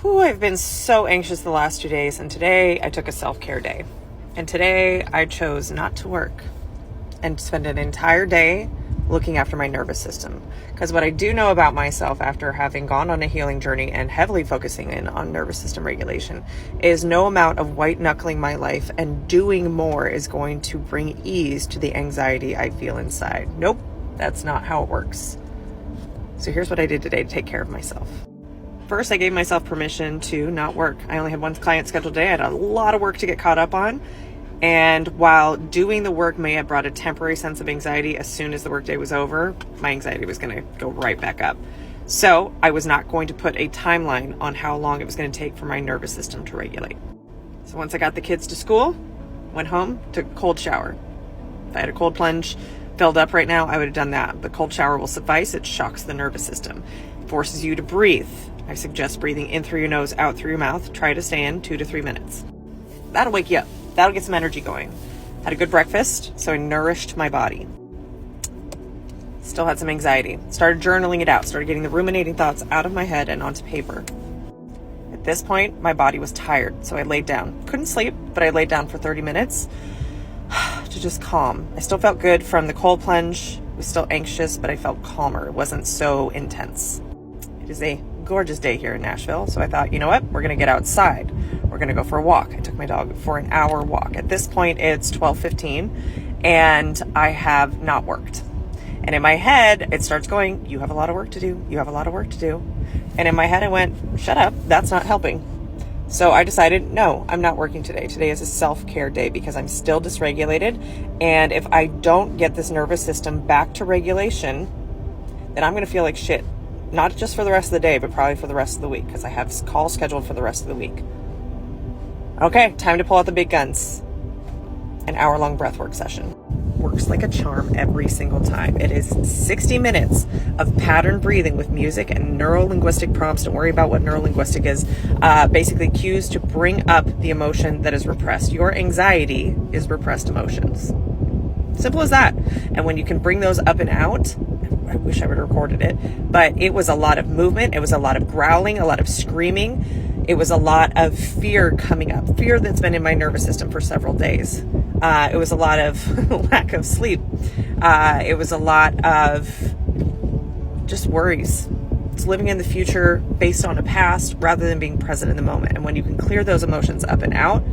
I've been so anxious the last 2 days, and today I took a self-care day. And today I chose not to work and spend an entire day looking after my nervous system. Because what I do know about myself after having gone on a healing journey and heavily focusing in on nervous system regulation is no amount of white knuckling my life and doing more is going to bring ease to the anxiety I feel inside. Nope, that's not how it works. So here's what I did today to take care of myself. First, I gave myself permission to not work. I only had one client scheduled today. I had a lot of work to get caught up on. And while doing the work may have brought a temporary sense of anxiety, as soon as the workday was over, my anxiety was going to go right back up. So I was not going to put a timeline on how long it was going to take for my nervous system to regulate. So once I got the kids to school, went home, took a cold shower. If I had a cold plunge filled up right now, I would have done that. But cold shower will suffice. It shocks the nervous system, forces you to breathe. I suggest breathing in through your nose, out through your mouth. Try to stay in 2 to 3 minutes. That'll wake you up. That'll get some energy going. Had a good breakfast, so I nourished my body. Still had some anxiety. Started journaling it out. Started getting the ruminating thoughts out of my head and onto paper. At this point, my body was tired, so I laid down. Couldn't sleep, but I laid down for 30 minutes to just calm. I still felt good from the cold plunge. I was still anxious, but I felt calmer. It wasn't so intense. It is a gorgeous day here in Nashville, so I thought, you know what? We're going to get outside. We're going to go for a walk. I took my dog for an hour walk. At this point, it's 12:15, and I have not worked. And in my head, it starts going, you have a lot of work to do. You have a lot of work to do. And in my head, I went, shut up. That's not helping. So I decided, no, I'm not working today. Today is a self-care day because I'm still dysregulated. And if I don't get this nervous system back to regulation, then I'm going to feel like shit. Not just for the rest of the day, but probably for the rest of the week because I have calls scheduled for the rest of the week. Okay, time to pull out the big guns. An hour-long breathwork session. Works like a charm every single time. It is 60 minutes of pattern breathing with music and neuro-linguistic prompts. Don't worry about what neuro-linguistic is. Basically cues to bring up the emotion that is repressed. Your anxiety is repressed emotions. Simple as that. And when you can bring those up and out, I wish I would have recorded it, but it was a lot of movement. It was a lot of growling, a lot of screaming. It was a lot of fear coming up, fear that's been in my nervous system for several days. It was a lot of lack of sleep. It was a lot of just worries. It's living in the future based on a past rather than being present in the moment. And when you can clear those emotions up and out,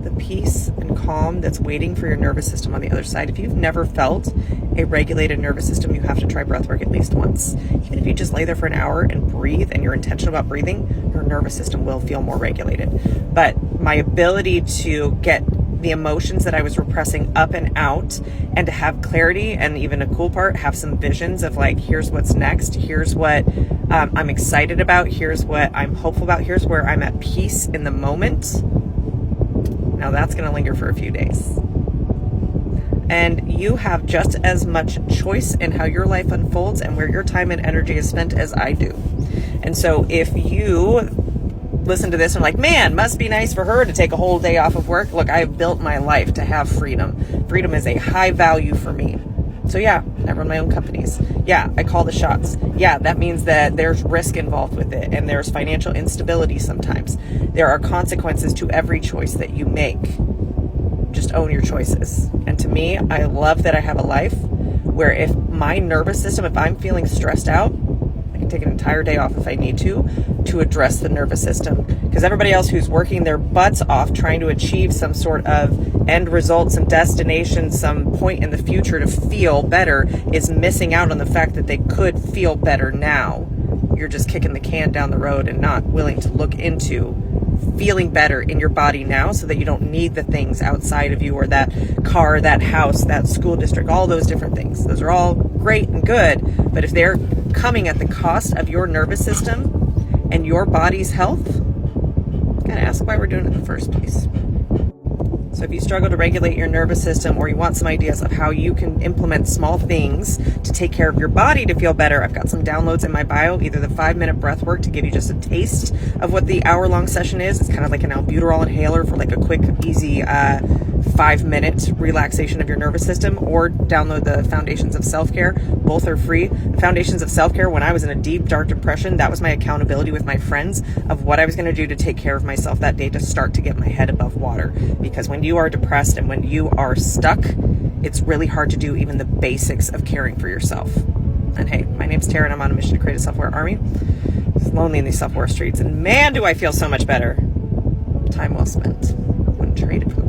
the peace and calm that's waiting for your nervous system on the other side. If you've never felt a regulated nervous system, you have to try breathwork at least once. Even if you just lay there for an hour and breathe and you're intentional about breathing, your nervous system will feel more regulated. But my ability to get the emotions that I was repressing up and out and to have clarity and even a cool part, have some visions of like, here's what's next. Here's what I'm excited about. Here's what I'm hopeful about. Here's where I'm at peace in the moment. Now that's going to linger for a few days. And you have just as much choice in how your life unfolds and where your time and energy is spent as I do. And so if you listen to this and like, man, must be nice for her to take a whole day off of work. Look, I've built my life to have freedom. Freedom is a high value for me. So yeah, I run my own companies. Yeah, I call the shots. Yeah, that means that there's risk involved with it and there's financial instability sometimes. There are consequences to every choice that you make. Just own your choices. And to me, I love that I have a life where if my nervous system, if I'm feeling stressed out, I can take an entire day off if I need to address the nervous system. Because everybody else who's working their butts off trying to achieve some sort of end result, some destination, some point in the future to feel better is missing out on the fact that they could feel better now. You're just kicking the can down the road and not willing to look into feeling better in your body now so that you don't need the things outside of you or that car, that house, that school district, all those different things. Those are all great and good, but if they're coming at the cost of your nervous system and your body's health, you gotta ask why we're doing it in the first place. So if you struggle to regulate your nervous system or you want some ideas of how you can implement small things to take care of your body to feel better, I've got some downloads in my bio, either the 5-minute breath work to give you just a taste of what the hour-long session is. It's kind of like an albuterol inhaler for like a quick, easy 5-minute relaxation of your nervous system, or download the Foundations of Self-Care. Both are free. The Foundations of Self-Care, when I was in a deep, dark depression, that was my accountability with my friends of what I was going to do to take care of myself that day to start to get my head above water. Because when you are depressed and when you are stuck, it's really hard to do even the basics of caring for yourself. And hey, my name's Tara, and I'm on a mission to create a self-aware army. It's lonely in these self-aware streets, and man, do I feel so much better. Time well spent. Wouldn't trade it for the